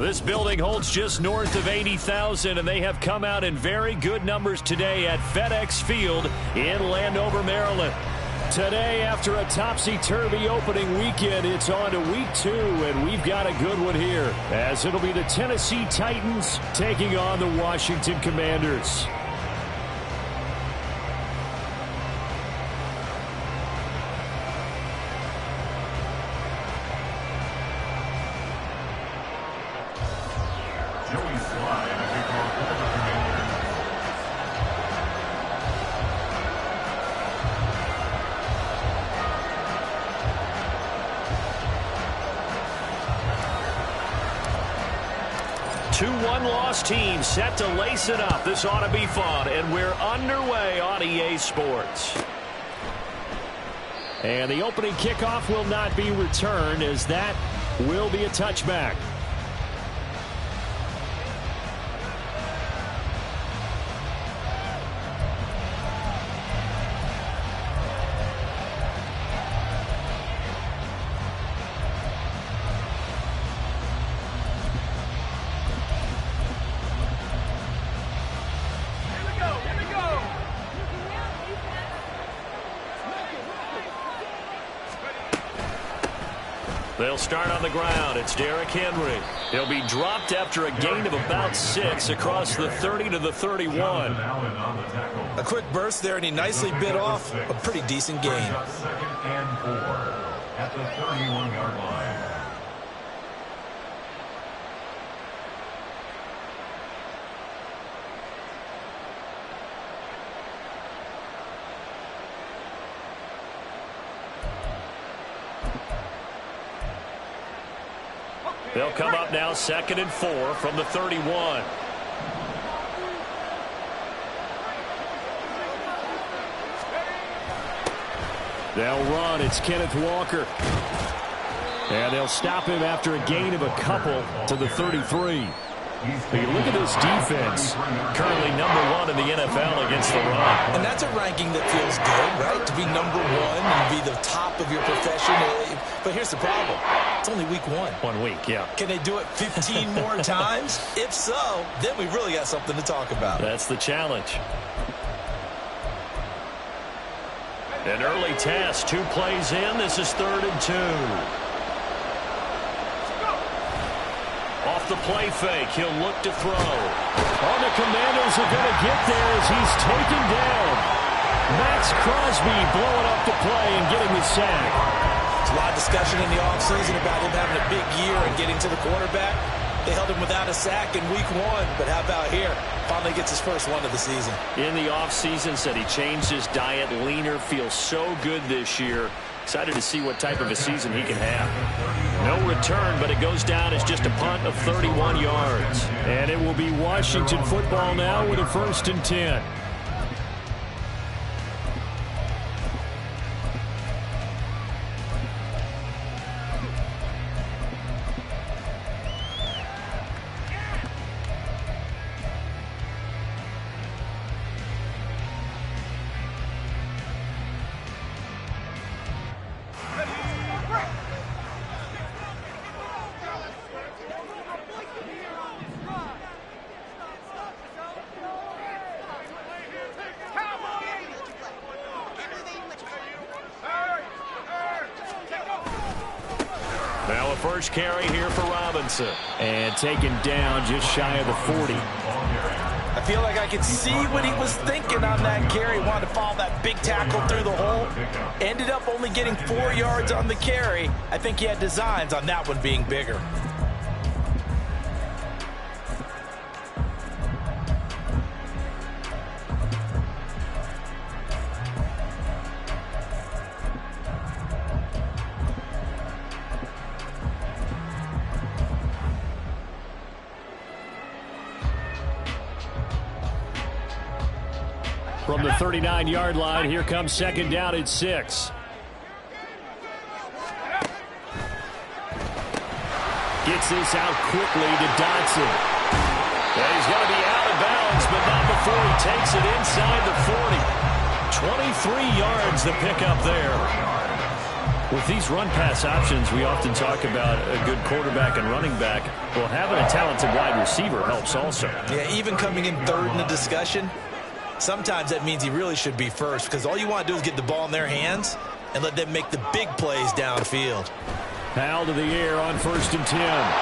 This building holds just north of 80,000, and they have come out in very good numbers today at FedEx Field in Landover, Maryland. Today, after a topsy-turvy opening weekend, it's on to week 2, and we've got a good one here, as it'll be the Tennessee Titans taking on the Washington Commanders. Two one-loss teams set to lace it up. This ought to be fun, and we're underway on EA Sports. And the opening kickoff will not be returned, as that will be a touchback. They'll start on the ground. It's Derrick Henry. He'll be dropped after a gain of about 6 across the 30 to the 31. A quick burst there, and he nicely bit off a pretty decent gain. Second and 4 at the 31-yard line. They'll come up now, 2nd and 4 from the 31. They'll run. It's Kenneth Walker. And they'll stop him after a gain of a couple to the 33. Look at this defense. Currently #1 in the NFL against the run. And that's a ranking that feels good, right? To be #1 and be the top of your profession. But here's the problem. It's only week 1. 1 week, yeah. Can they do it 15 more times? If so, then we really got something to talk about. That's the challenge. An early test, 2 plays in. This is 3rd and 2. Off the play fake, he'll look to throw. Oh, the Commanders are going to get there as he's taken down. Max Crosby blowing up the play and getting the sack. There's a lot of discussion in the offseason about him having a big year and getting to the quarterback. They held him without a sack in week 1, but how about here? Finally gets his first one of the season. In the offseason, said he changed his diet, leaner, feels so good this year. Excited to see what type of a season he can have. No return, but it goes down as just a punt of 31 yards. And it will be Washington football now with a 1st and 10. Now a first carry here for Robinson. And taken down just shy of the 40. I feel like I could see what he was thinking on that carry. Wanted to follow that big tackle through the hole. Ended up only getting 4 yards on the carry. I think he had designs on that one being bigger. From the 39-yard line, here comes 2nd down at 6. Gets this out quickly to Dotson. And he's going to be out of bounds, but not before he takes it inside the 40. 23 yards to pick up there. With these run-pass options, we often talk about a good quarterback and running back. Well, having a talented wide receiver helps also. Yeah, even coming in third in the discussion, sometimes that means he really should be first, because all you want to do is get the ball in their hands and let them make the big plays downfield. Foul to the air on 1st and 10.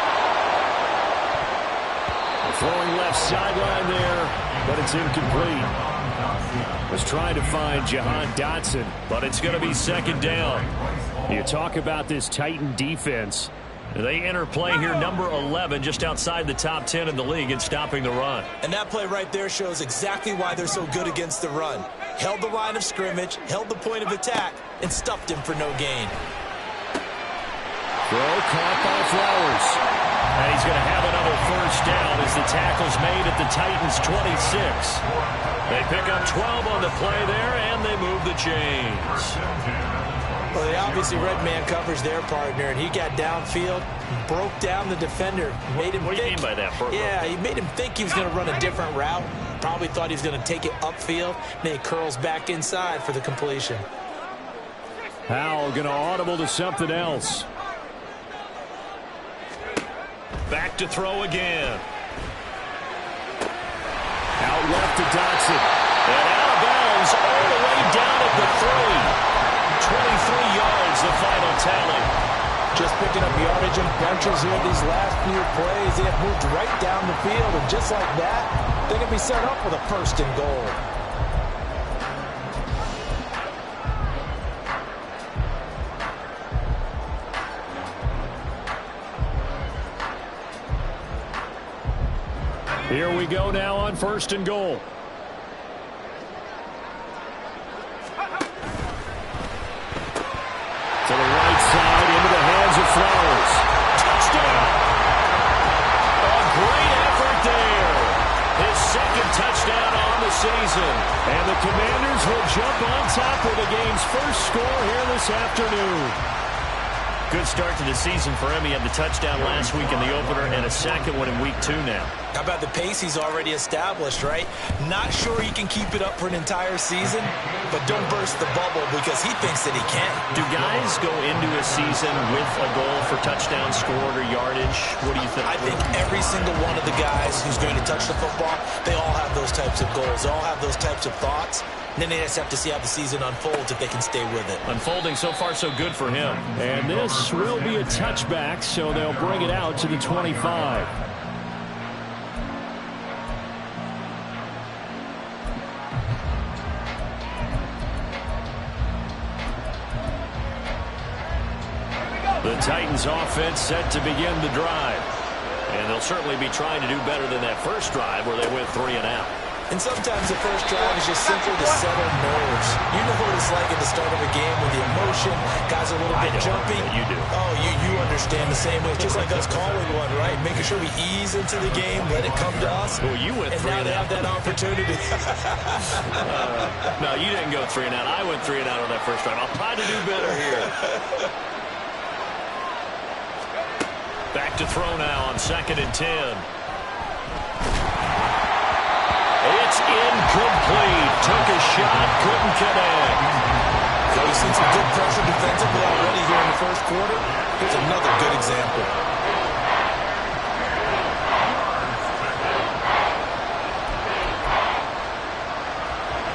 Throwing left sideline there, but it's incomplete. Was trying to find Jahan Dotson, but it's going to be 2nd down. You talk about this Titan defense. They enter play here, number 11, just outside the top 10 in the league in stopping the run. And that play right there shows exactly why they're so good against the run. Held the line of scrimmage, held the point of attack, and stuffed him for no gain. Throw caught by Flowers. And he's going to have another 1st down as the tackle's made at the Titans' 26. They pick up 12 on the play there, and they move the chains. Well, they obviously read man coverage their partner, and he got downfield, broke down the defender. Made him what do you mean by that, Burko? Yeah, he made him think he was going to run a different route. Probably thought he was going to take it upfield. Then he curls back inside for the completion. Howell going to audible to something else. Back to throw again. Out left to Dotson. And out of bounds all the way down at the 3. 23 yards, the final tally. Just picking up yardage and bunches here these last few plays. They have moved right down the field, and just like that, they can be set up with a 1st and goal. Here we go now on 1st and goal. To the right side, into the hands of Flowers. Touchdown! A great effort there. His 2nd touchdown on the season. And the Commanders will jump on top of the game's 1st score here this afternoon. Good start to the season for him. He had the touchdown last week in the opener and a 2nd one in week 2 now. How about the pace he's already established, right? Not sure he can keep it up for an entire season, but don't burst the bubble because he thinks that he can. Do guys go into a season with a goal for touchdown scored or yardage? What do you think? I think every single one of the guys who's going to touch the football, they all have those types of goals. They all have those types of thoughts. And then they just have to see how the season unfolds if they can stay with it. Unfolding so far so good for him. And this will be a touchback, so they'll bring it out to the 25. The Titans offense set to begin the drive. And they'll certainly be trying to do better than that first drive where they went 3 and out. And sometimes the first drive is just simply to settle nerves. You know what it's like at the start of a game with the emotion. Guys are a little bit jumpy. You do. Oh, you understand the same way. It's just like us calling one, right? Making sure we ease into the game, let it come to us. Well, you went 3 and out. And now they have that opportunity. No, you didn't go 3 and out. I went 3 and out on that first drive. I'll try to do better here. Back to throw now on 2nd and 10. It's incomplete. Took a shot, couldn't connect. So we've seen some good pressure defensively already here in the first quarter. Here's another good example.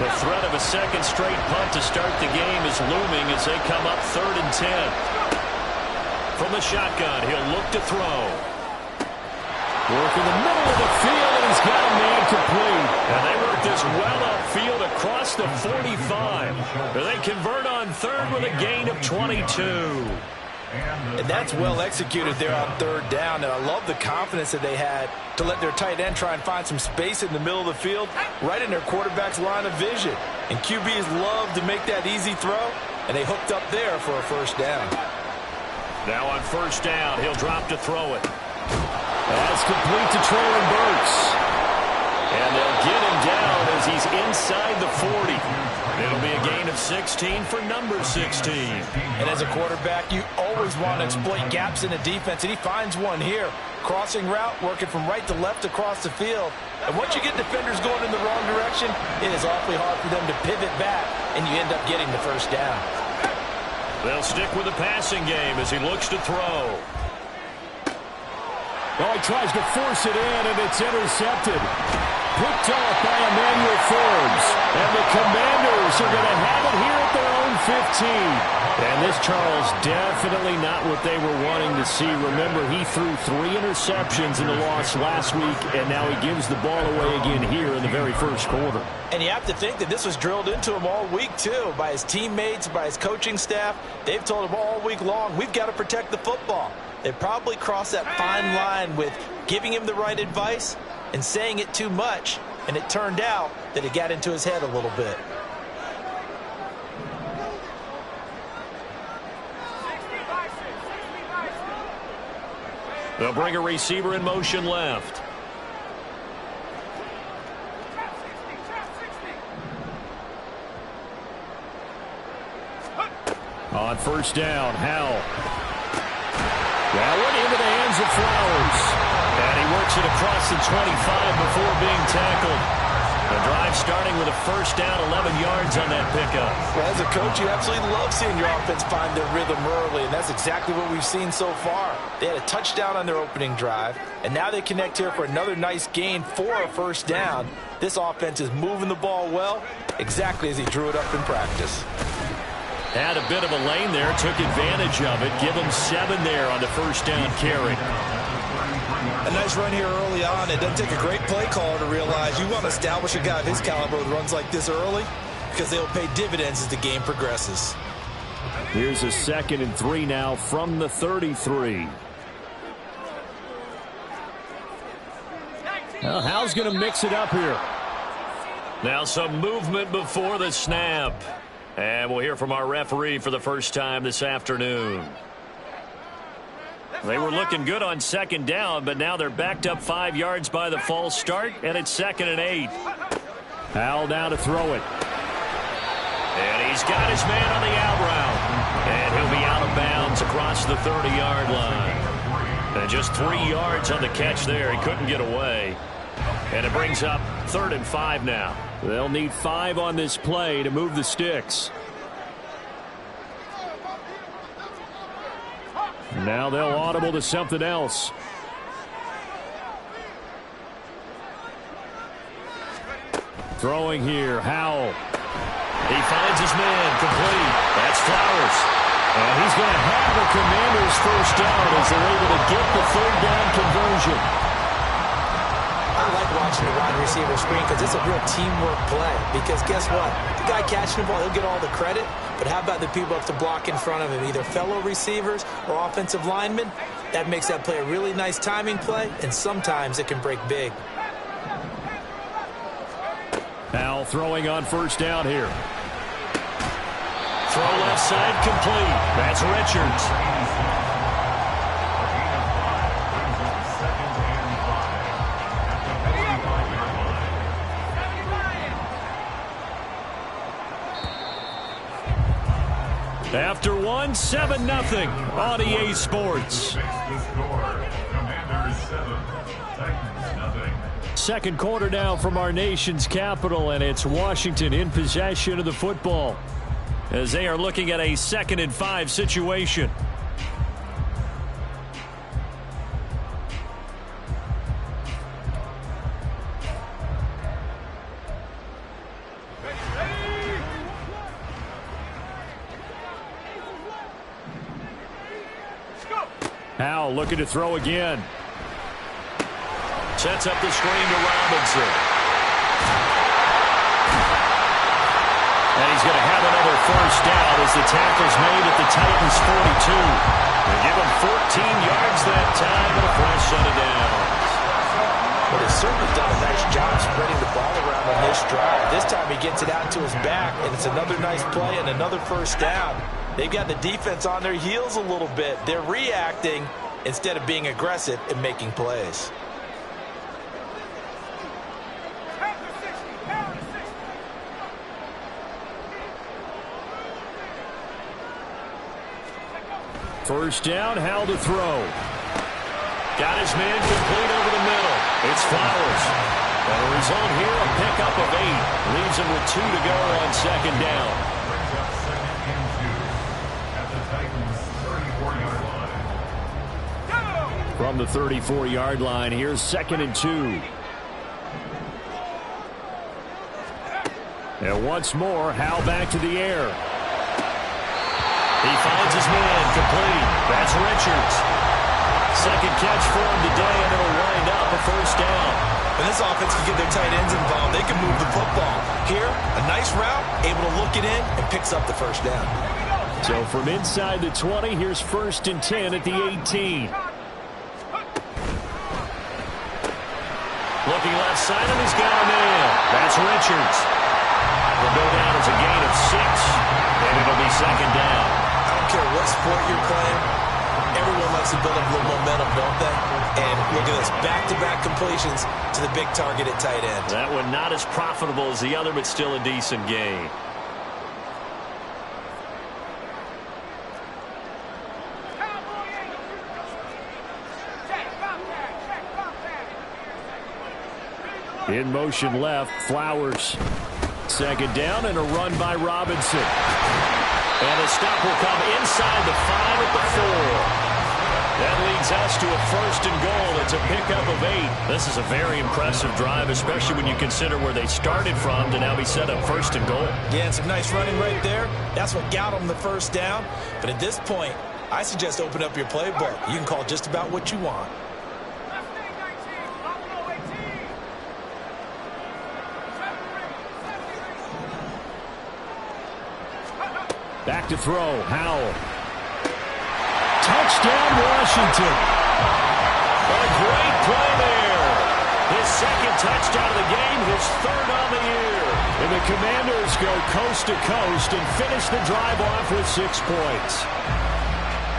The threat of a 2nd straight punt to start the game is looming as they come up 3rd and 10. From the shotgun, he'll look to throw. Work in the middle of the field, and he's got a man complete. And they work this well upfield across the 45. They convert on 3rd with a gain of 22. And that's well executed there on 3rd down. And I love the confidence that they had to let their tight end try and find some space in the middle of the field, right in their quarterback's line of vision. And QBs love to make that easy throw, and they hooked up there for a 1st down. Now on 1st down, he'll drop to throw it. That's complete to Traylon Burks. And they'll get him down as he's inside the 40. It'll be a gain of 16 for number 16. And as a quarterback, you always want to exploit gaps in the defense, and he finds one here. Crossing route, working from right to left across the field. And once you get defenders going in the wrong direction, it is awfully hard for them to pivot back, and you end up getting the 1st down. They'll stick with the passing game as he looks to throw. Oh, he tries to force it in, and it's intercepted. Picked off by Emmanuel Forbes. And the Commanders are going to have it here at their own 15. And this, Charles, definitely not what they were wanting to see. Remember, he threw 3 interceptions in the loss last week, and now he gives the ball away again here in the very first quarter. And you have to think that this was drilled into him all week, too, by his teammates, by his coaching staff. They've told him all week long, we've got to protect the football. They probably crossed that fine line with giving him the right advice and saying it too much, and it turned out that it got into his head a little bit. They'll bring a receiver in motion left. On first down, Howell. That one into the hands of Flowers. And he works it across the 25 before being tackled. The drive starting with a first down, 11 yards on that pickup. Well, as a coach, you absolutely love seeing your offense find their rhythm early, and that's exactly what we've seen so far. They had a touchdown on their opening drive, and now they connect here for another nice gain for a first down. This offense is moving the ball well, exactly as he drew it up in practice. Had a bit of a lane there, took advantage of it. Give him 7 there on the first down carry. A nice run here early on. It doesn't take a great play caller to realize you want to establish a guy of his caliber with runs like this early because they'll pay dividends as the game progresses. Here's a 2nd and 3 now from the 33. Well, Howell's going to mix it up here. Now some movement before the snap. And we'll hear from our referee for the first time this afternoon. They were looking good on 2nd down, but now they're backed up 5 yards by the false start, and it's 2nd and 8. Howell down to throw it. And he's got his man on the out route. And he'll be out of bounds across the 30-yard line. And just 3 yards on the catch there. He couldn't get away. And it brings up 3rd and 5 now. They'll need 5 on this play to move the sticks. Now they'll audible to something else. Throwing here, Howell. He finds his man, complete. That's Flowers. And he's going to have the Commanders' first down as they're able to get the 3rd down conversion. I like watching the wide receiver screen because it's a real teamwork play. Because guess what? The guy catching the ball, he'll get all the credit. But how about the people up to block in front of him, either fellow receivers or offensive linemen? That makes that play a really nice timing play, and sometimes it can break big. Howell throwing on first down here. Throw left side complete. That's Richards. After 1, 7-0 on EA Sports. Second quarter now from our nation's capital, and it's Washington in possession of the football as they are looking at a 2nd and 5 situation. Howell looking to throw again. Sets up the screen to Robinson. And he's going to have another first down as the tackle's made at the Titans' 42. They give him 14 yards that time and a fresh set of downs. But he's certainly done a nice job spreading the ball around on this drive. This time he gets it out to his back, and it's another nice play and another first down. They've got the defense on their heels a little bit. They're reacting instead of being aggressive and making plays. First down, Howell to throw. Got his man complete over the middle. It's Flowers. And the result here, a pickup of 8. Leaves him with 2 to go on 2nd down. From the 34-yard line, here's 2nd and 2. And once more, Howe back to the air. He finds his man, complete. That's Richards. Second catch for him today, and it'll wind up a first down. When this offense can get their tight ends involved, they can move the football. Here, a nice route, able to look it in, and picks up the first down. So from inside the 20, here's 1st and 10 at the 18. Looking left side, and he's got a man. That's Richards. Will go down as a gain of 6, and it'll be 2nd down. I don't care what sport you're playing. Everyone likes to build up a little momentum, don't they? And look at this, back-to-back completions to the big target at tight end. That one not as profitable as the other, but still a decent gain. In motion left, Flowers. 2nd down and a run by Robinson. And a stop will come inside the 5 at the 4. That leads us to a 1st and goal. It's a pickup of 8. This is a very impressive drive, especially when you consider where they started from to now be set up 1st and goal. Yeah, and some nice running right there. That's what got them the first down. But at this point, I suggest open up your playbook. You can call just about what you want. Back to throw, Howell. Touchdown, Washington. A great play there. His 2nd touchdown of the game, his 3rd on the year. And the Commanders go coast to coast and finish the drive off with 6 points.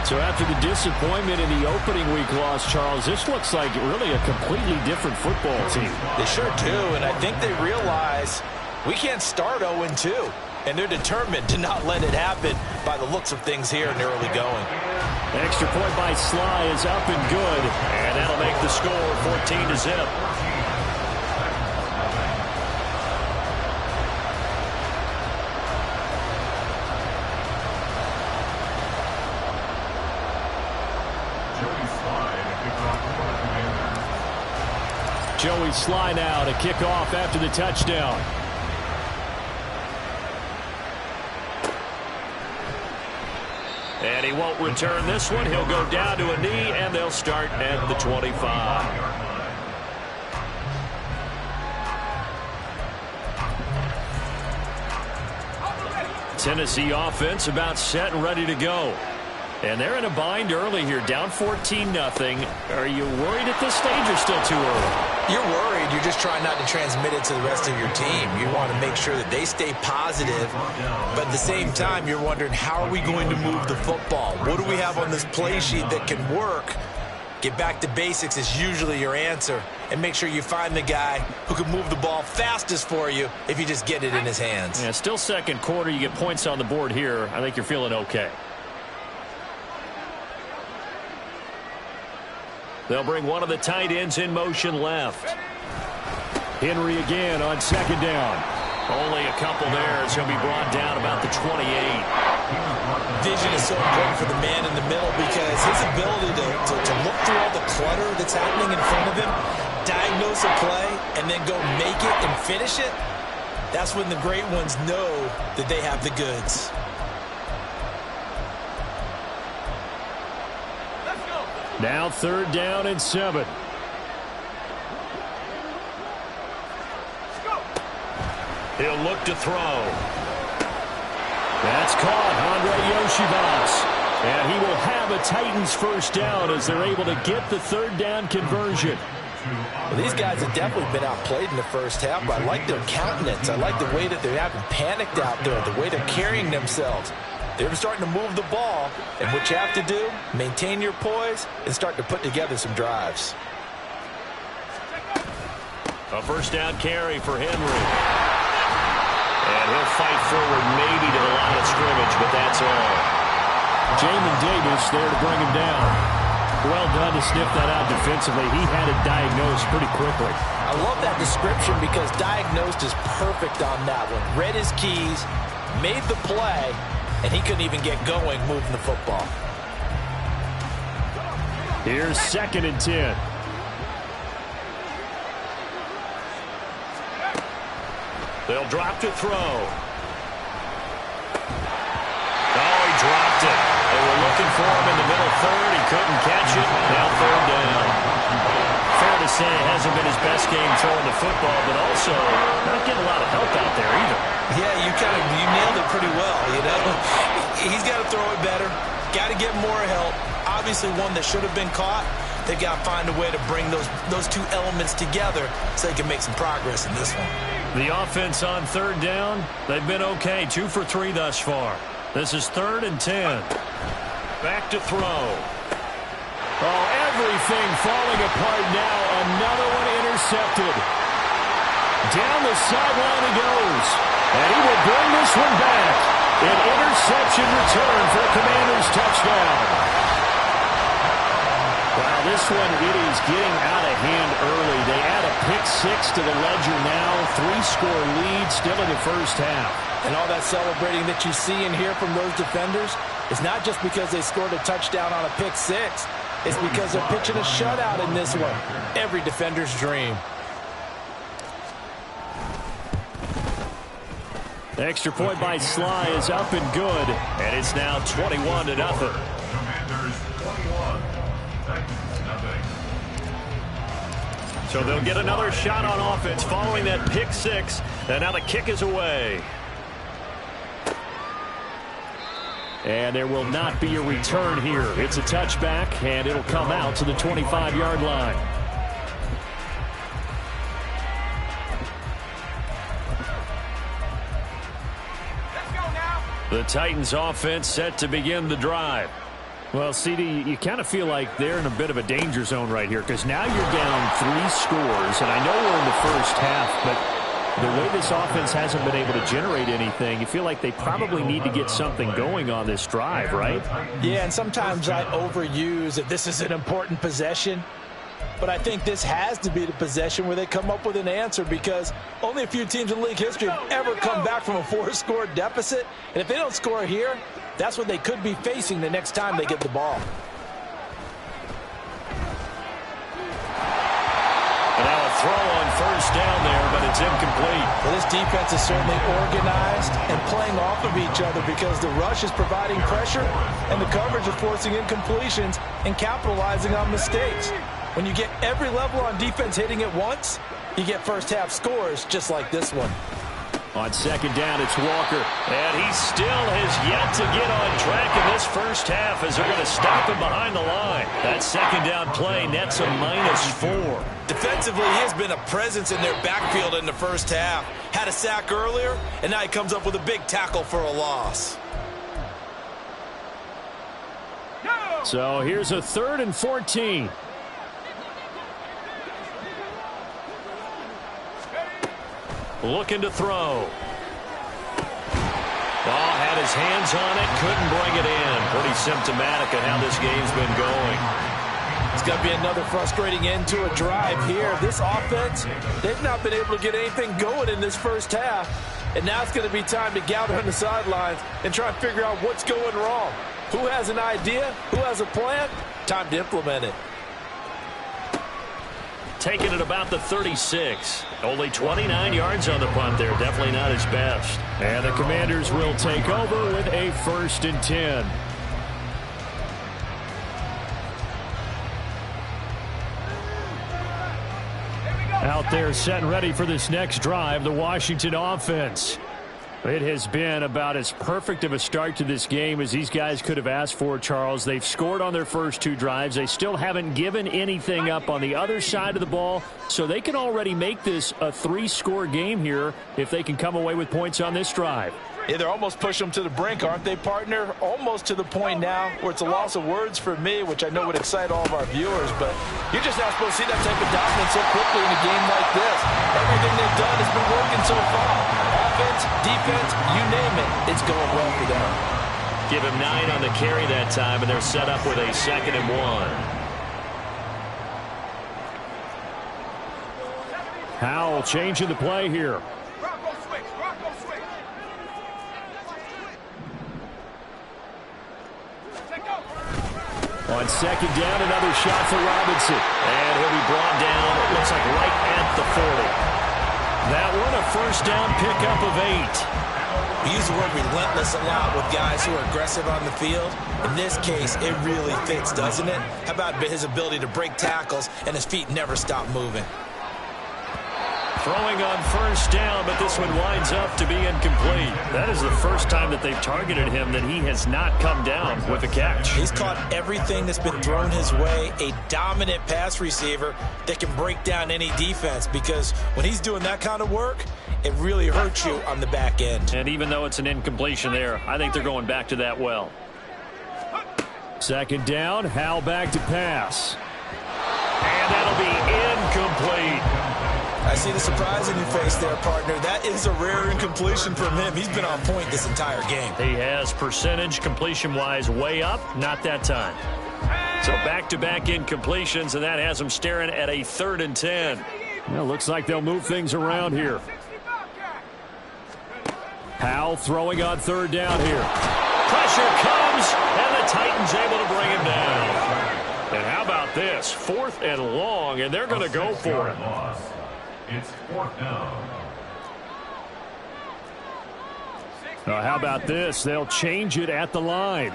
So after the disappointment in the opening week loss, Charles, this looks like really a completely different football team. They sure do, and I think they realize we can't start 0-2. And they're determined to not let it happen by the looks of things here in the early going. Extra point by Sly is up and good. And that'll make the score 14-0. Joey Sly now to kick off after the touchdown. And he won't return this one. He'll go down to a knee, and they'll start at the 25. Tennessee offense about set and ready to go. And they're in a bind early here, down 14-0. Are you worried at this stage or still too early? You're worried. You're just trying not to transmit it to the rest of your team. You want to make sure that they stay positive, but at the same time, you're wondering, how are we going to move the football? What do we have on this play sheet that can work? Get back to basics is usually your answer, and make sure you find the guy who can move the ball fastest for you if you just get it in his hands. Yeah, still 2nd quarter. You get points on the board here. I think you're feeling okay. They'll bring one of the tight ends in motion left. Henry again on 2nd down. Only a couple there as he'll be brought down about the 28. Vision is so important for the man in the middle because his ability to look through all the clutter that's happening in front of him, diagnose a play, and then go make it and finish it, that's when the great ones know that they have the goods. Now 3rd down and 7. He'll look to throw. That's caught, Andre Yoshibas. And he will have a Titans first down as they're able to get the 3rd down conversion. Well, these guys have definitely been outplayed in the first half, but I like their countenance. I like the way that they haven't panicked out there, the way they're carrying themselves. They're starting to move the ball, and what you have to do, maintain your poise and start to put together some drives. A first down carry for Henry. And he'll fight forward maybe to the line of scrimmage, but that's all. Jamin Davis there to bring him down. Well done to sniff that out defensively. He had it diagnosed pretty quickly. I love that description because diagnosed is perfect on that one. Read his keys, made the play, and he couldn't even get going moving the football. Here's 2nd and 10. They'll drop to throw. Oh, he dropped it. They were looking for him in the middle third. He couldn't catch it. Now 3rd down. Fair to say it hasn't been his best game throwing the football, but also not getting a lot of help out there either. Yeah, you nailed it pretty well, you know. He's got to throw it better. Got to get more help. Obviously one that should have been caught. They've got to find a way to bring those two elements together so they can make some progress in this one. The offense on 3rd down, they've been okay. 2 for 3 thus far. This is 3rd and 10. Back to throw. Oh, everything falling apart now. Another one intercepted. Down the sideline he goes. And he will bring this one back. An interception return for a Commanders touchdown. Wow, this one, it is getting out of hand early. They add a pick-6 to the ledger now. 3-score lead still in the first half. And all that celebrating that you see and hear from those defenders is not just because they scored a touchdown on a pick-6. It's because they're pitching a shutout in this one. Every defender's dream. The extra point by Sly is up and good. And it's now 21-0. Commanders 21. So they'll get another shot on offense following that pick-6. And now the kick is away. And there will not be a return here. It's a touchback, and it'll come out to the 25-yard line. Let's go now. The Titans offense set to begin the drive. Well, CD, you kind of feel like they're in a bit of a danger zone right here because now you're down 3 scores, and I know we're in the first half, but the way this offense hasn't been able to generate anything, you feel like they probably need to get something going on this drive, right? Yeah, and sometimes I overuse that this is an important possession. But I think this has to be the possession where they come up with an answer because only a few teams in league history have ever come back from a 4-score deficit. And if they don't score here, that's what they could be facing the next time they get the ball. And now a throw on 1st down there, but it's incomplete. Well, this defense is certainly organized and playing off of each other because the rush is providing pressure and the coverage is forcing incompletions and capitalizing on mistakes. When you get every level on defense hitting at once, you get first-half scores just like this one. On 2nd down, it's Walker. And he still has yet to get on track in this first half as they're going to stop him behind the line. That 2nd down play nets a -4. Defensively, he has been a presence in their backfield in the first half. Had a sack earlier, and now he comes up with a big tackle for a loss. So here's a 3rd and 14. Looking to throw. Ball had his hands on it, couldn't bring it in. Pretty symptomatic of how this game's been going. It's going to be another frustrating end to a drive here. This offense, they've not been able to get anything going in this first half. And now it's going to be time to gather on the sidelines and try and figure out what's going wrong. Who has an idea? Who has a plan? Time to implement it. Taking it about the 36. Only 29 yards on the punt there. Definitely not his best. And the Commanders will take over with a 1st and 10. Out there set and ready for this next drive, the Washington offense. It has been about as perfect of a start to this game as these guys could have asked for, Charles. They've scored on their first 2 drives. They still haven't given anything up on the other side of the ball, so they can already make this a 3-score game here if they can come away with points on this drive. Yeah, they're almost pushing them to the brink, aren't they, partner? Almost to the point now where it's a loss of words for me, which I know would excite all of our viewers, but you're just not supposed to see that type of dominance so quickly in a game like this. Everything they've done has been working so far. Offense, defense, you name it, it's going well for them. Give him 9 on the carry that time, and they're set up with a 2nd and 1. Howell changing the play here. On second down, another shot for Robinson. And he'll be brought down, it looks like right at the 40. That one a first down pickup of 8. We use the word relentless a lot with guys who are aggressive on the field. In this case, it really fits, doesn't it? How about his ability to break tackles and his feet never stop moving? Throwing on first down, but this one winds up to be incomplete. That is the first time that they've targeted him that he has not come down with a catch. He's caught everything that's been thrown his way, a dominant pass receiver that can break down any defense, because when he's doing that kind of work, it really hurts you on the back end. And even though it's an incompletion there, I think they're going back to that well. Second down, Howell back to pass. And that'll be incomplete. I see the surprise in your face there, partner. That is a rare incompletion from him. He's been on point this entire game. He has percentage completion-wise way up, not that time. So back-to-back incompletions, and that has him staring at a 3rd and 10. Well, looks like they'll move things around here. Howell throwing on 3rd down here. Pressure comes, and the Titans able to bring him down. And how about this? 4th and long, and they're going to go for it. It's 4th down. Now, how about this? They'll change it at the line.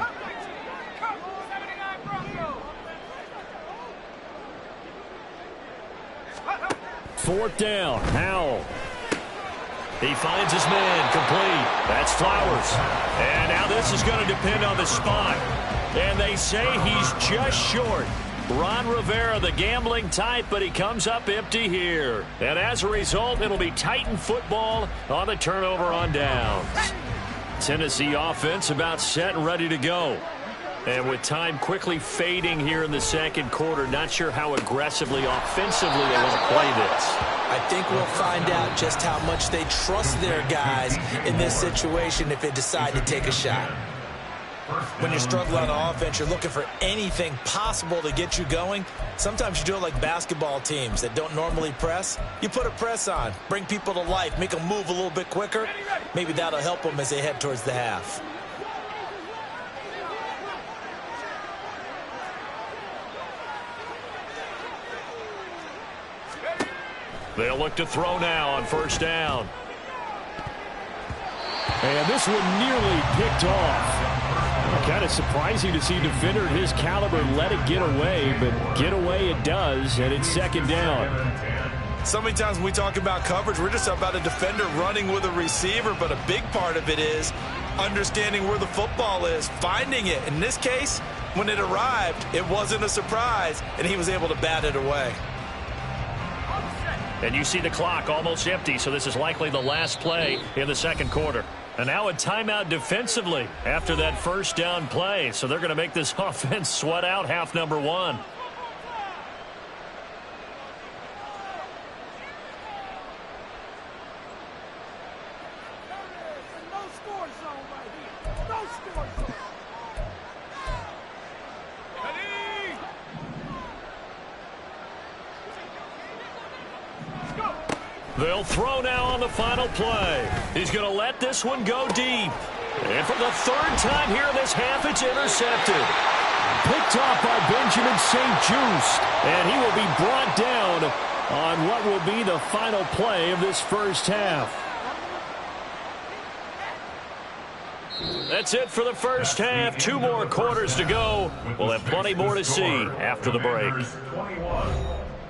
Fourth down, Howell. He finds his man, complete. That's Flowers. And now this is going to depend on the spot. And they say he's just short. Ron Rivera, the gambling type, but he comes up empty here. And as a result, it'll be Titan football on the turnover on downs. Tennessee offense about set and ready to go. And with time quickly fading here in the second quarter, not sure how aggressively, offensively they want to play this. I think we'll find out just how much they trust their guys in this situation if they decide to take a shot. When you're struggling on offense, you're looking for anything possible to get you going. Sometimes you do it like basketball teams that don't normally press. You put a press on, bring people to life, make them move a little bit quicker. Maybe that'll help them as they head towards the half. They'll look to throw now on first down. And this one nearly picked off. Kind of surprising to see a defender of his caliber let it get away, but get away it does, and it's second down. So many times when we talk about coverage, we're just about a defender running with a receiver, but a big part of it is understanding where the football is, finding it. In this case, when it arrived, it wasn't a surprise, and he was able to bat it away. And you see the clock almost empty, so this is likely the last play in the second quarter. And now a timeout defensively after that first down play. So they're going to make this offense sweat out half number one. They'll throw now on the final play. He's going to let this one go deep. And for the 3rd time here in this half, it's intercepted. Picked off by Benjamin St. Juste. And he will be brought down on what will be the final play of this first half. That's it for the first half. 2 more quarters to go. We'll have plenty more to see after the break. 21,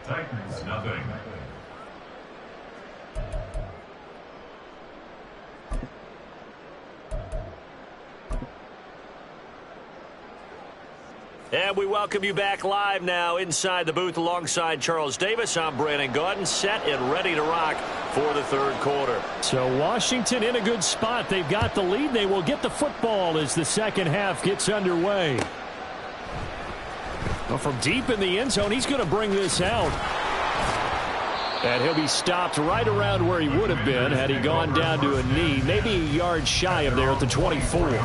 Titans nothing. And we welcome you back live now inside the booth alongside Charles Davis. I'm Brandon Gaudin, set and ready to rock for the 3rd quarter. So Washington in a good spot. They've got the lead. They will get the football as the second half gets underway. Well, from deep in the end zone, he's going to bring this out. And he'll be stopped right around where he would have been had he gone down to a knee, maybe a yard shy of there at the 24.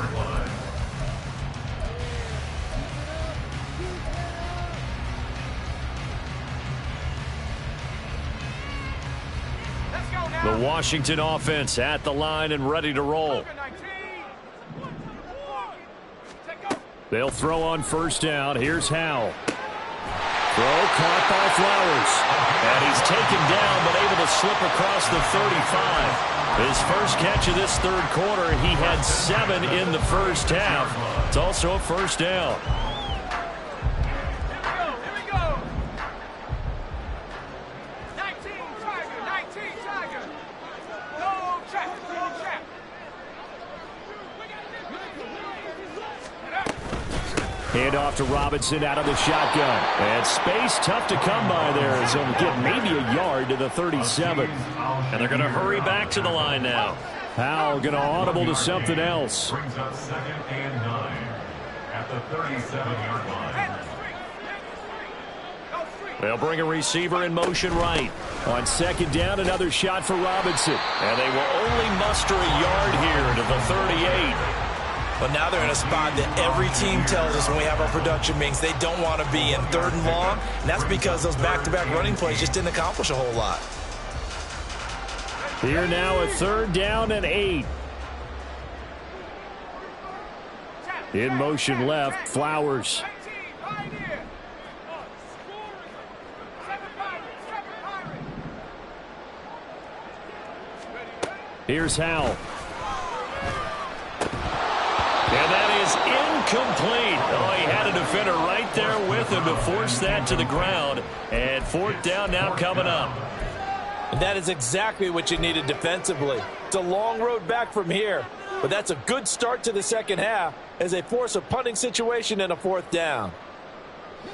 The Washington offense at the line and ready to roll. They'll throw on first down. Here's Howell. Throw caught by Flowers. And he's taken down but able to slip across the 35. His first catch of this third quarter. He had 7 in the first half. It's also a first down. Hand off to Robinson out of the shotgun. And space tough to come by there as he'll get maybe a yard to the 37. And they're going to hurry back to the line now. Howell going to audible to something else. Brings up 2nd and 9 at the 37-yard line. They'll bring a receiver in motion right. On second down, another shot for Robinson. And they will only muster a yard here to the 38. But now they're in a spot that every team tells us when we have our production meetings they don't want to be in, 3rd and long. And that's because those back-to-back running plays just didn't accomplish a whole lot. Here now a 3rd down and 8. In motion left, Flowers. Here's Howell. And that is incomplete. Oh, he had a defender right there with him to force that to the ground. And 4th down now coming up. And that is exactly what you needed defensively. It's a long road back from here, but that's a good start to the second half as they force a punting situation and a 4th down.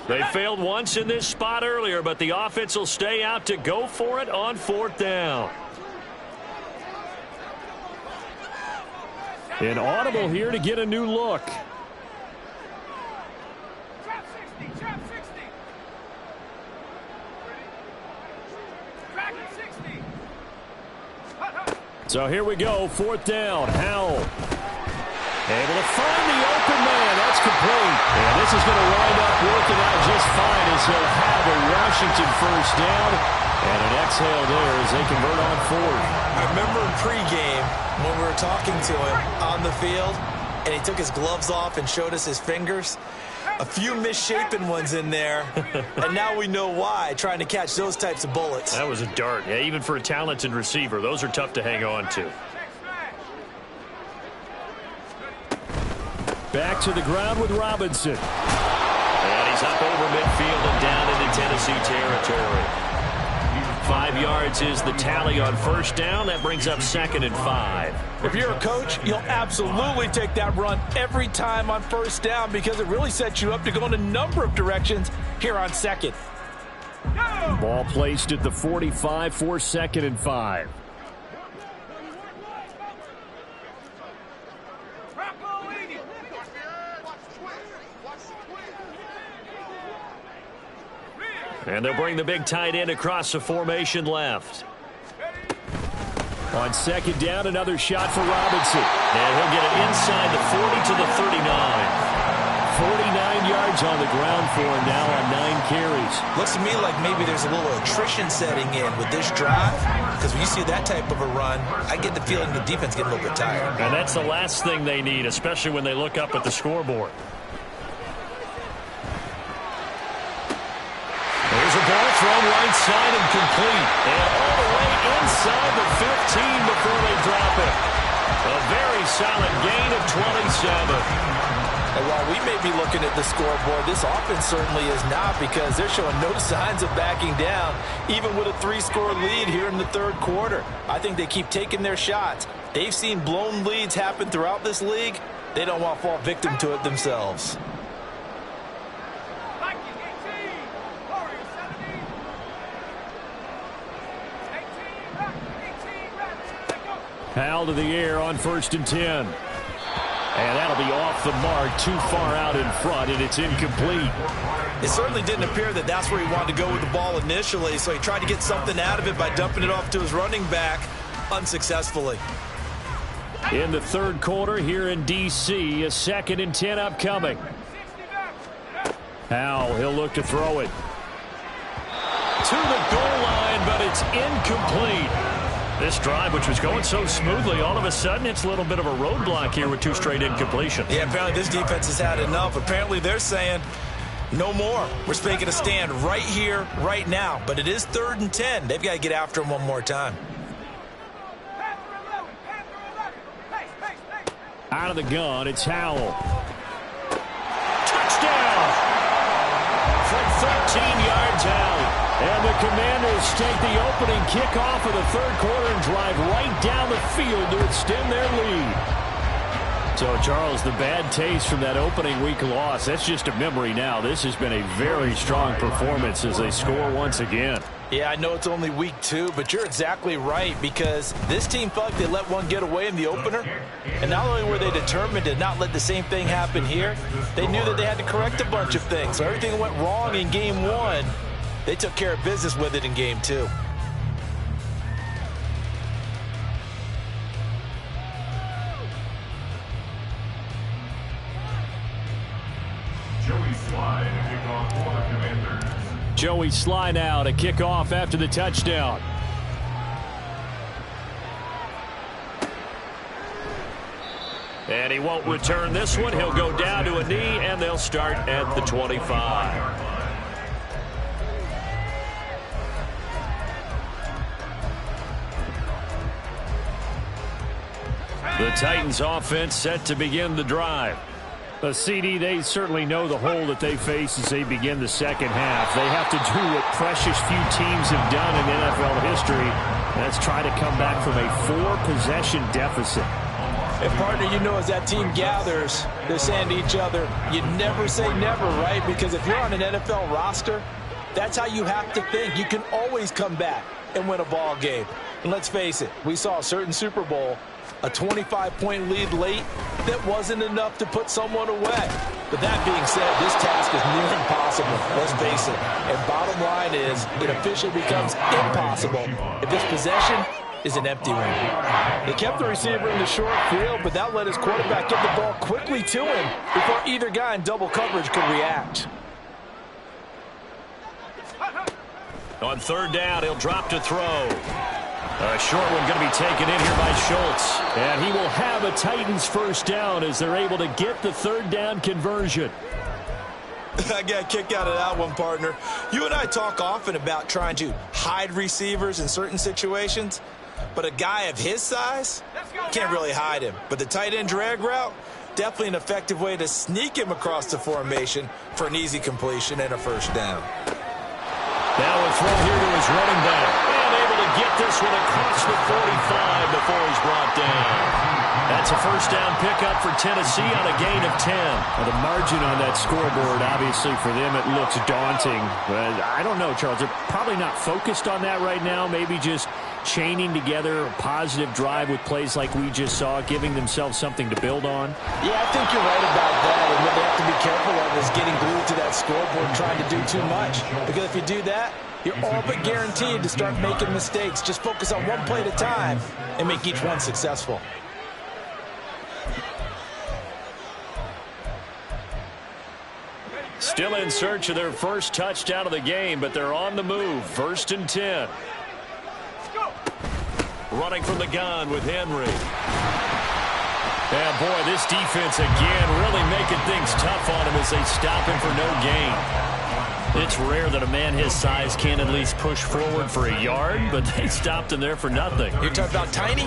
They failed once in this spot earlier, but the offense will stay out to go for it on 4th down. An audible here to get a new look. So here we go, 4th down. Howell able to find the open man. That's complete. And this is going to wind up working out just fine as he'll have a Washington first down. And an exhale there as they convert on 4th. I remember in pregame when we were talking to him on the field, and he took his gloves off and showed us his fingers. A few misshapen ones in there, and now we know why, trying to catch those types of bullets. That was a dart. Yeah, even for a talented receiver, those are tough to hang on to. Back to the ground with Robinson. And he's up over midfield and down into Tennessee territory. 5 yards is the tally on first down. That brings up 2nd and 5. If you're a coach, you'll absolutely take that run every time on first down because it really sets you up to go in a number of directions here on 2nd. Ball placed at the 45 for 2nd and 5. And they'll bring the big tight end across the formation left. On second down, another shot for Robinson. And he'll get it inside the 40 to the 39. 49 yards on the ground for him now on 9 carries. Looks to me like maybe there's a little attrition setting in with this drive, because when you see that type of a run, I get the feeling the defense getting a little bit tired. And that's the last thing they need, especially when they look up at the scoreboard. There's a ball thrown right side and complete. And all the way inside the 15 before they drop it. A very solid gain of 27. And while we may be looking at the scoreboard, this offense certainly is not because they're showing no signs of backing down, even with a 3-score lead here in the third quarter. I think they keep taking their shots. They've seen blown leads happen throughout this league. They don't want to fall victim to it themselves. Howell to the air on 1st and 10. And that'll be off the mark, too far out in front, and it's incomplete. It certainly didn't appear that that's where he wanted to go with the ball initially, so he tried to get something out of it by dumping it off to his running back unsuccessfully. In the third quarter here in D.C., a 2nd and 10 upcoming. Howell, he'll look to throw it. To the goal line, but it's incomplete. This drive, which was going so smoothly, all of a sudden it's a little bit of a roadblock here with 2 straight incompletions. Yeah, apparently this defense has had enough. Apparently they're saying no more. We're making a stand right here, right now. But it is 3rd and 10. They've got to get after him one more time. Out of the gun, it's Howell. Touchdown! From 13 yards out. And the Commanders take the opening kickoff of the 3rd quarter and drive right down the field to extend their lead. So, Charles, the bad taste from that opening week loss, that's just a memory now. This has been a very strong performance as they score once again. Yeah, I know it's only week 2, but you're exactly right, because this team felt like they let one get away in the opener. And not only were they determined to not let the same thing happen here, they knew that they had to correct a bunch of things. So everything that went wrong in game 1, they took care of business with it in game 2. Joey Slye to kick off for the Commanders. Joey Slye now to kick off after the touchdown. And he won't return this one. He'll go down to a knee, and they'll start at the 25. The Titans offense set to begin the drive. The CD, they certainly know the hole that they face as they begin the second half. They have to do what precious few teams have done in NFL history. That's try to come back from a 4-possession deficit. And partner, you know, as that team gathers, they're saying to each other, you never say never, right? Because if you're on an NFL roster, that's how you have to think. You can always come back and win a ball game. And let's face it, we saw a certain Super Bowl, a 25-point lead late, that wasn't enough to put someone away. But that being said, this task is near impossible, let's face it. And bottom line is, it officially becomes impossible if this possession is an empty one. They kept the receiver in the short field, but that let his quarterback get the ball quickly to him before either guy in double coverage could react. On 3rd down, he'll drop to throw. A short one going to be taken in here by Schultz. And he will have a Titans first down as they're able to get the 3rd down conversion. I got a kick out of that one, partner. You and I talk often about trying to hide receivers in certain situations, but a guy of his size can't really hide him. But the tight end drag route, definitely an effective way to sneak him across the formation for an easy completion and a first down. Now a throw here to his running back. Get this one across the 45 before he's brought down. That's a first down pickup for Tennessee on a gain of 10. Well, the margin on that scoreboard, obviously for them, it looks daunting. But I don't know, Charles. They're probably not focused on that right now. Maybe just chaining together a positive drive with plays like we just saw, giving themselves something to build on. Yeah, I think you're right about that. And what they have to be careful of is getting glued to that scoreboard and trying to do too much. Because if you do that, you're all but guaranteed to start making mistakes. Just focus on one play at a time and make each one successful. Still in search of their first touchdown of the game, but they're on the move. 1st and 10. Running from the gun with Henry. And boy, this defense again really making things tough on him as they stop him for no gain. It's rare that a man his size can at least push forward for a yard, but they stopped him there for nothing. You're talking about tiny?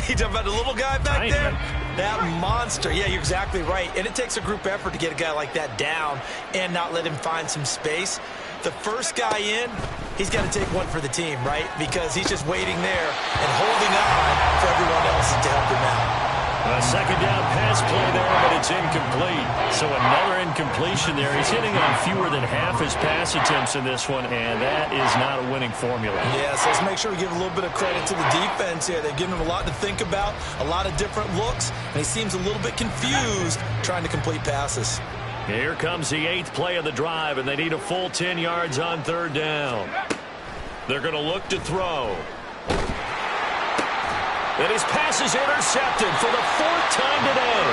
You talking about the little guy back there? That monster. Yeah, you're exactly right. And it takes a group effort to get a guy like that down and not let him find some space. The first guy in, he's got to take one for the team, right? Because he's just waiting there and holding on for everyone else to help him out. A second down pass play there, but it's incomplete. So another incompletion there. He's hitting on fewer than half his pass attempts in this one, and that is not a winning formula. Yeah, so let's make sure we give a little bit of credit to the defense here. They've given him a lot to think about, a lot of different looks, and he seems a little bit confused trying to complete passes. Here comes the 8th play of the drive, and they need a full 10 yards on 3rd down. They're going to look to throw. And his pass is intercepted for the 4th time today.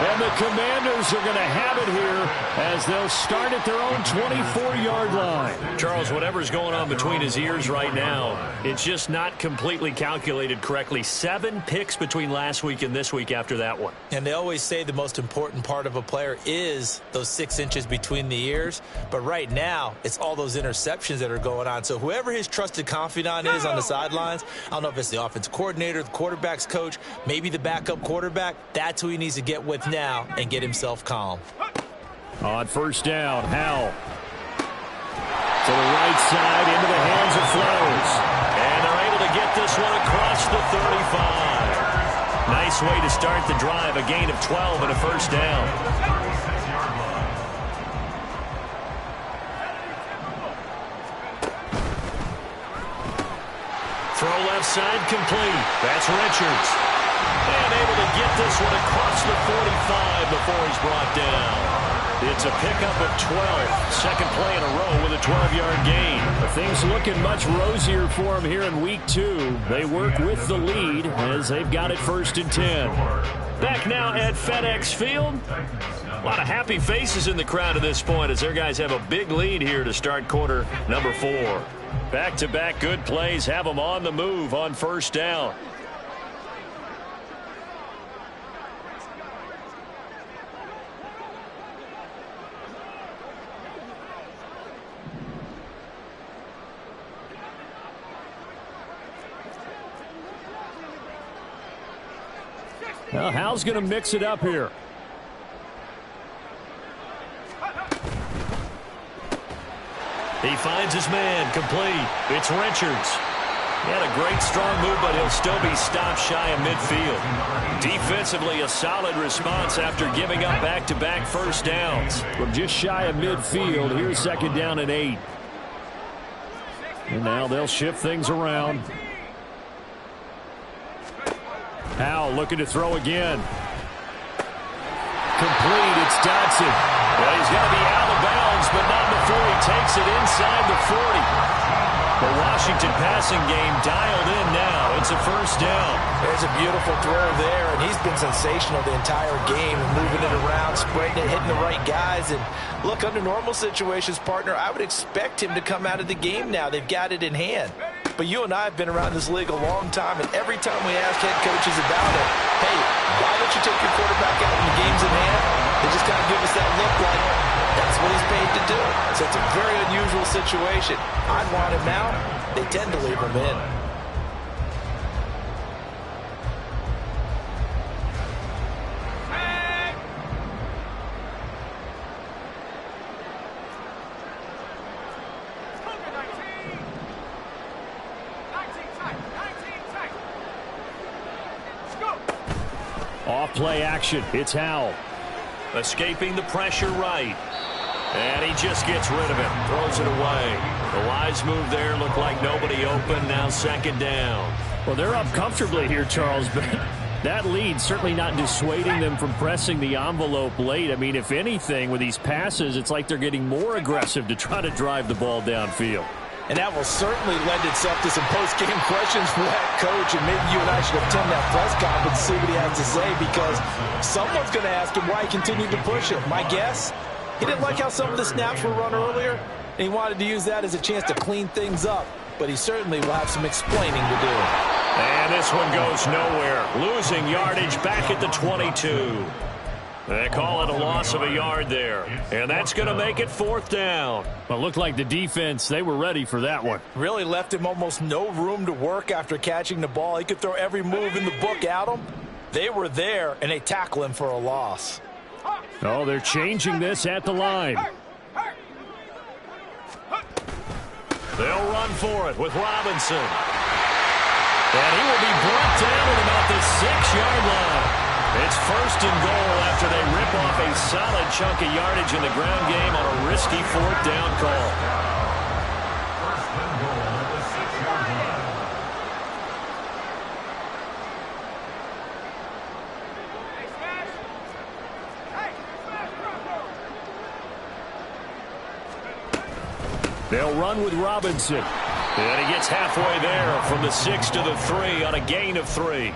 And the Commanders are going to have it here as they'll start at their own 24-yard line. Charles, whatever's going on between his ears right now, it's just not completely calculated correctly. 7 picks between last week and this week after that one. And they always say the most important part of a player is those 6 inches between the ears. But right now, it's all those interceptions that are going on. So whoever his trusted confidant is on the sidelines, I don't know if it's the offensive coordinator, the quarterback's coach, maybe the backup quarterback, that's who he needs to get with now and get himself calm. On first down, Howell. To the right side, into the hands of Flowers. And they're able to get this one across the 35. Nice way to start the drive, a gain of 12 and a first down. Throw left side complete. That's Richards. And able to get this one across the 45 before he's brought down. It's a pickup of 12. Second play in a row with a 12-yard gain. But things looking much rosier for him here in week 2. They work with the lead as they've got it 1st and 10. Back now at FedEx Field. A lot of happy faces in the crowd at this point as their guys have a big lead here to start quarter number 4. Back-to-back good plays have them on the move on first down. Well, Hal's going to mix it up here. He finds his man, complete. It's Richards. He had a great strong move, but he'll still be stopped shy of midfield. Defensively, a solid response after giving up back-to-back first downs. From just shy of midfield, here's 2nd down and 8. And now they'll shift things around. Howell looking to throw again. Complete, it's Dodson. Well, he's going to be out of bounds, but not before he takes it inside the 40. The Washington passing game dialed in now. It's a first down. There's a beautiful throw there, and he's been sensational the entire game, moving it around, spreading it, hitting the right guys. And look, under normal situations, partner, I would expect him to come out of the game now. They've got it in hand. But you and I have been around this league a long time, and every time we ask head coaches about it, hey, why don't you take your quarterback out when the game's in hand? They just kind of give us that look like that's what he's paid to do. So it's a very unusual situation. I'd want him out. They tend to leave him in. Off play action. It's Howell. Escaping the pressure right. And he just gets rid of it. Throws it away. The wise move there. Looked like nobody open. Now 2nd down. Well, they're up comfortably here, Charles, but that lead certainly not dissuading them from pressing the envelope late. I mean, if anything, with these passes, it's like they're getting more aggressive to try to drive the ball downfield. And that will certainly lend itself to some post-game questions for that coach. And maybe you and I should attend that press conference and see what he has to say, because someone's going to ask him why he continued to push it. My guess, he didn't like how some of the snaps were run earlier, and he wanted to use that as a chance to clean things up. But he certainly will have some explaining to do. And this one goes nowhere. Losing yardage back at the 22. They call it a loss of a yard there. And that's going to make it 4th down. Well, it looked like the defense, they were ready for that one. Really left him almost no room to work after catching the ball. He could throw every move in the book at him. They were there, and they tackle him for a loss. Oh, they're changing this at the line. They'll run for it with Robinson. And he will be brought down at about the 6-yard line. It's 1st and goal after they rip off a solid chunk of yardage in the ground game on a risky 4th down call. 1st and goal at the 6-yard line. They'll run with Robinson. And he gets halfway there from the 6 to the 3 on a gain of 3.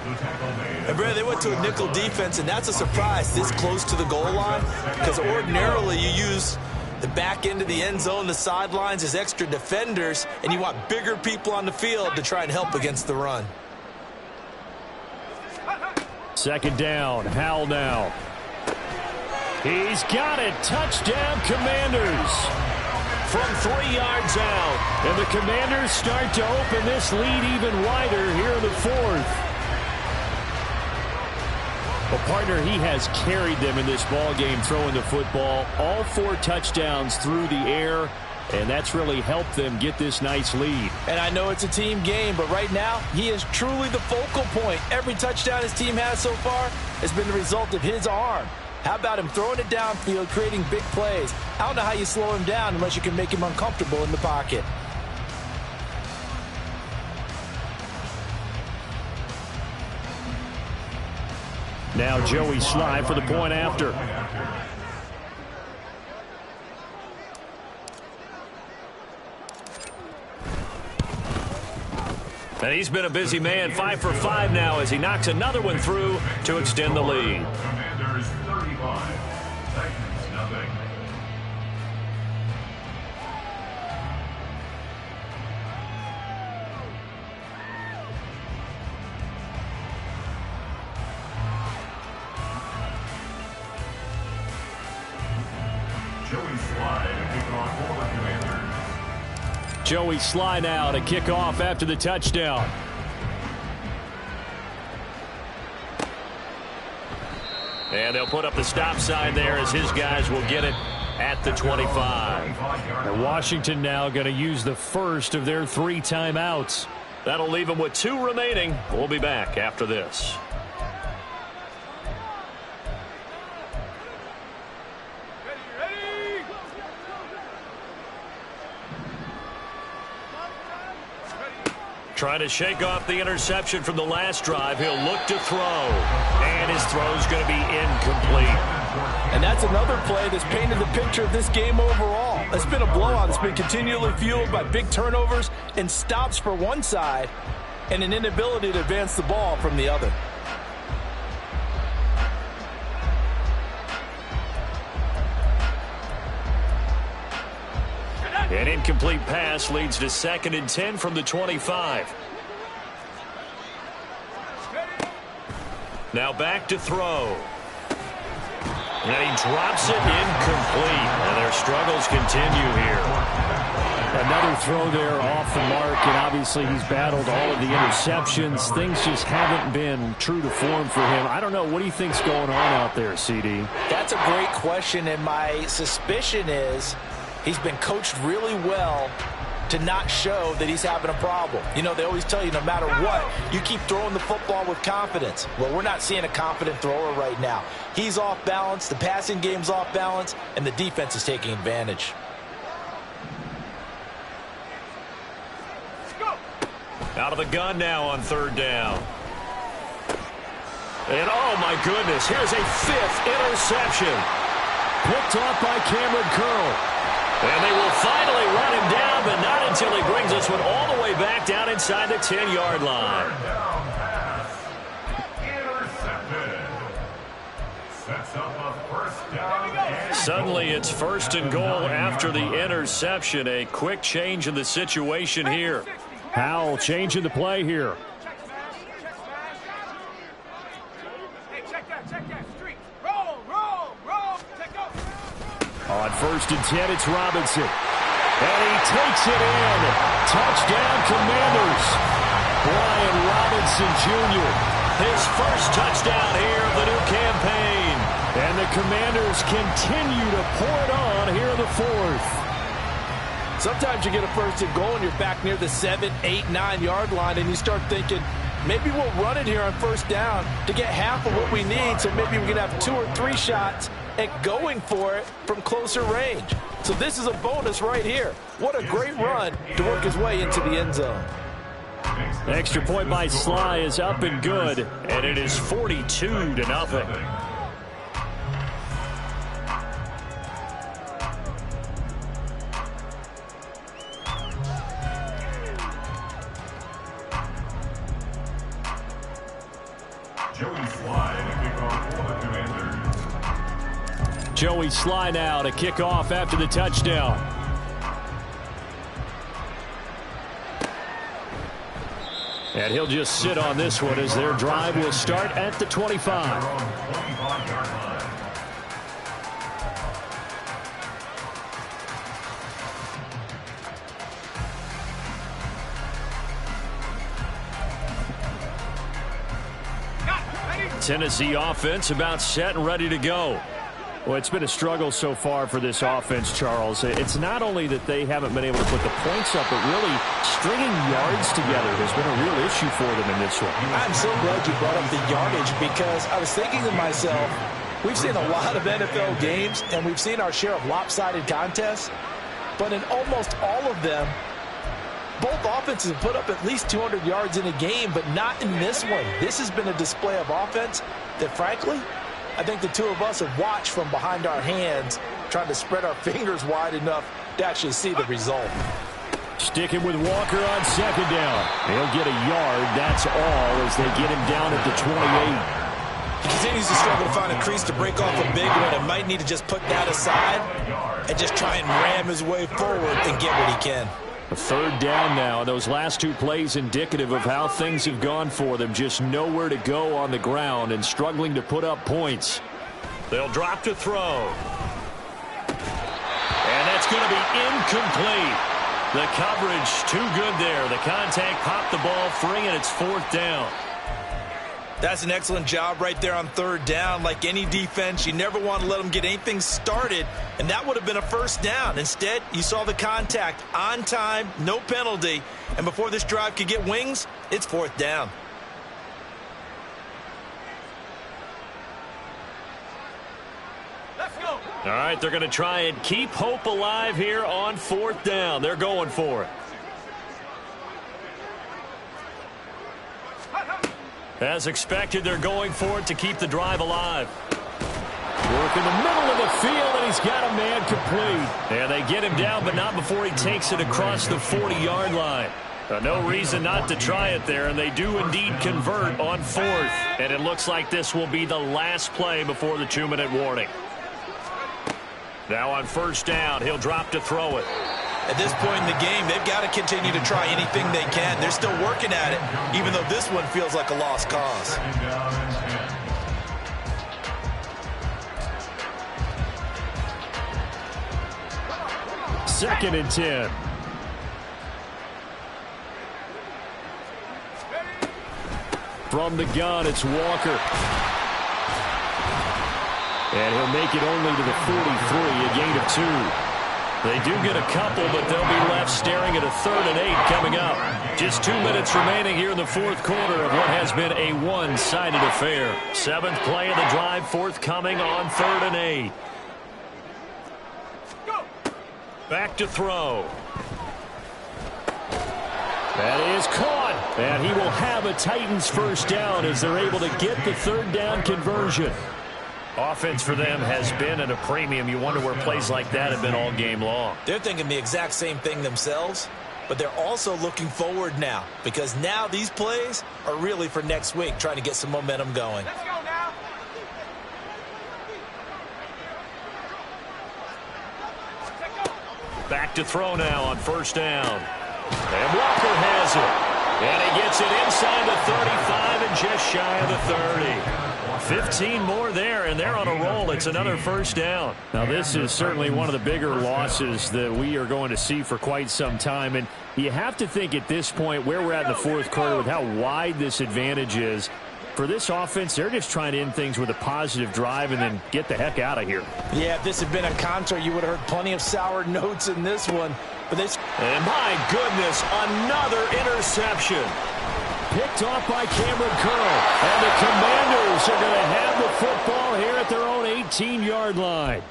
And Brad, they went to a nickel defense, and that's a surprise this close to the goal line, because ordinarily you use the back end of the end zone, the sidelines as extra defenders, and you want bigger people on the field to try and help against the run. Second down, Howell now. He's got it. Touchdown, Commanders. From 3 yards out. And the Commanders start to open this lead even wider here in the 4th. Well, partner, he has carried them in this ball game throwing the football. All 4 touchdowns through the air, and that's really helped them get this nice lead. And I know it's a team game, but right now, he is truly the focal point. Every touchdown his team has so far has been the result of his arm. How about him throwing it downfield, creating big plays? I don't know how you slow him down unless you can make him uncomfortable in the pocket. Now Joey Sly for the point after. And he's been a busy man, 5 for 5 now as he knocks another one through to extend the lead. Commanders 35, Titans nothing. Joey Sly to kick off for the Commanders. Joey Sly now to kick off after the touchdown. And they'll put up the stop sign there as his guys will get it at the 25. And Washington now going to use the first of their 3 timeouts. That'll leave them with 2 remaining. We'll be back after this. Trying to shake off the interception from the last drive. He'll look to throw. And his throw's going to be incomplete. And that's another play that's painted the picture of this game overall. It's been a blowout. It's been continually fueled by big turnovers and stops for one side and an inability to advance the ball from the other. An incomplete pass leads to 2nd and 10 from the 25. Now back to throw. And he drops it incomplete. And their struggles continue here. Another throw there off the mark, and obviously he's battled all of the interceptions. Things just haven't been true to form for him. I don't know. What do you think's going on out there, CD? That's a great question, and my suspicion is he's been coached really well to not show that he's having a problem. You know, they always tell you no matter what, you keep throwing the football with confidence. Well, we're not seeing a confident thrower right now. He's off balance, the passing game's off balance, and the defense is taking advantage. Out of the gun now on 3rd down. And oh my goodness, here's a 5th interception. Picked off by Cameron Curl. And they will finally run him down, but not until he brings this one all the way back down inside the 10-yard line. Intercepted. Sets up a first down. Suddenly it's 1st and goal after the interception. A quick change in the situation here. Howell changing the play here. On 1st and 10, it's Robinson. And he takes it in. Touchdown, Commanders. Brian Robinson Jr. His first touchdown here of the new campaign. And the Commanders continue to pour it on here in the 4th. Sometimes you get a 1st and goal and you're back near the 7, 8, 9-yard line, and you start thinking, maybe we'll run it here on 1st down to get half of what we need, so maybe we can have 2 or 3 shots at going for it from closer range. So this is a bonus right here. What a great run to work his way into the end zone. The extra point by Sly is up and good, and it is 42-0. Slide, kickoff for the Commanders. Joey Sly now to kick off after the touchdown. And he'll just sit on this one as their drive will start at the 25. Tennessee offense about set and ready to go. Well, it's been a struggle so far for this offense, Charles. It's not only that they haven't been able to put the points up, but really stringing yards together has been a real issue for them in this one. I'm so glad you brought up the yardage because I was thinking to myself, we've seen a lot of NFL games and we've seen our share of lopsided contests, but in almost all of them, both offenses have put up at least 200 yards in a game, but not in this one. This has been a display of offense that, frankly, I think the two of us have watched from behind our hands, trying to spread our fingers wide enough to actually see the result. Sticking with Walker on second down. He'll get a yard, that's all, as they get him down at the 28. He continues to struggle to find a crease to break off a big one and might need to just put that aside and just try and ram his way forward and get what he can. A third down now. Those last two plays indicative of how things have gone for them. Just nowhere to go on the ground and struggling to put up points. They'll drop to throw. And that's going to be incomplete. The coverage too good there. The contact popped the ball free, and it's fourth down. That's an excellent job right there on third down. Like any defense, you never want to let them get anything started, and that would have been a first down. Instead, you saw the contact on time, no penalty, and before this drive could get wings, it's fourth down. Let's go. All right, they're going to try and keep hope alive here on fourth down. They're going for it. As expected, they're going for it to keep the drive alive. Work in the middle of the field, and he's got a man complete. And they get him down, but not before he takes it across the 40-yard line. No reason not to try it there, and they do indeed convert on fourth. And it looks like this will be the last play before the 2-minute warning. Now on first down, he'll drop to throw it. At this point in the game, they've got to continue to try anything they can. They're still working at it, even though this one feels like a lost cause. Second and 10. From the gun, it's Walker. And he'll make it only to the 43, a gain of 2. They do get a couple, but they'll be left staring at a 3rd and 8 coming up. Just 2 minutes remaining here in the fourth quarter of what has been a one-sided affair. 7th play of the drive, forthcoming on 3rd and 8. Back to throw. That is caught. And he will have a Titans first down as they're able to get the 3rd down conversion. Offense for them has been at a premium. You wonder where plays like that have been all game long. They're thinking the exact same thing themselves, but they're also looking forward now because now these plays are really for next week, trying to get some momentum going. Let's go now. Back to throw now on first down. And Walker has it. And he gets it inside the 35 and just shy of the 30. 15 more there, and they're on a roll. It's another first down. Now, this is certainly one of the bigger losses that we are going to see for quite some time. And you have to think at this point where we're at in the fourth quarter with how wide this advantage is. For this offense, they're just trying to end things with a positive drive and then get the heck out of here. Yeah, if this had been a concert, you would have heard plenty of sour notes in this one. But this, and my goodness, another interception. Picked off by Cameron Curl. And the Commanders are going to have the football here at their own 18-yard line.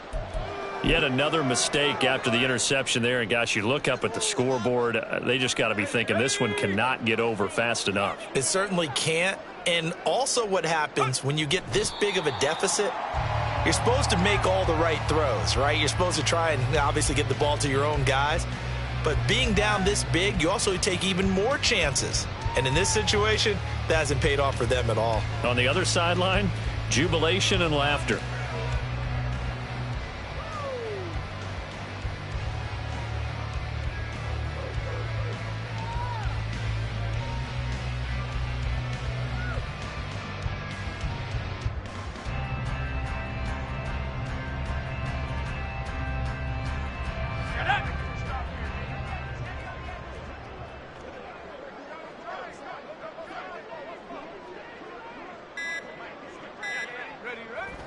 Yet another mistake after the interception there. And, gosh, you look up at the scoreboard. They just got to be thinking this one cannot get over fast enough. It certainly can't. And also what happens when you get this big of a deficit, you're supposed to make all the right throws, right? You're supposed to try and obviously get the ball to your own guys. But being down this big, you also take even more chances. And in this situation, that hasn't paid off for them at all. On the other sideline, jubilation and laughter.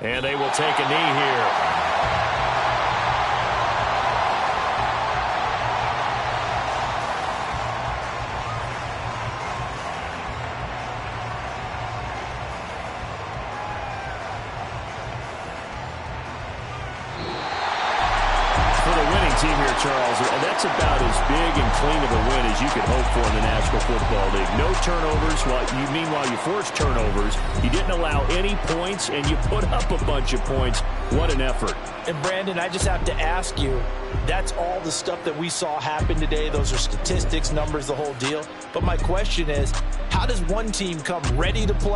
And they will take a knee here. For the winning team here, Charles, and that's about as big and clean of a win as you could hope for in the National Football League. No turnovers. Meanwhile, you forced turnovers. You didn't allow any points, and you put up a bunch of points. What an effort. And, Brandon, I just have to ask you, that's all the stuff that we saw happen today. Those are statistics, numbers, the whole deal. But my question is, how does one team come ready to play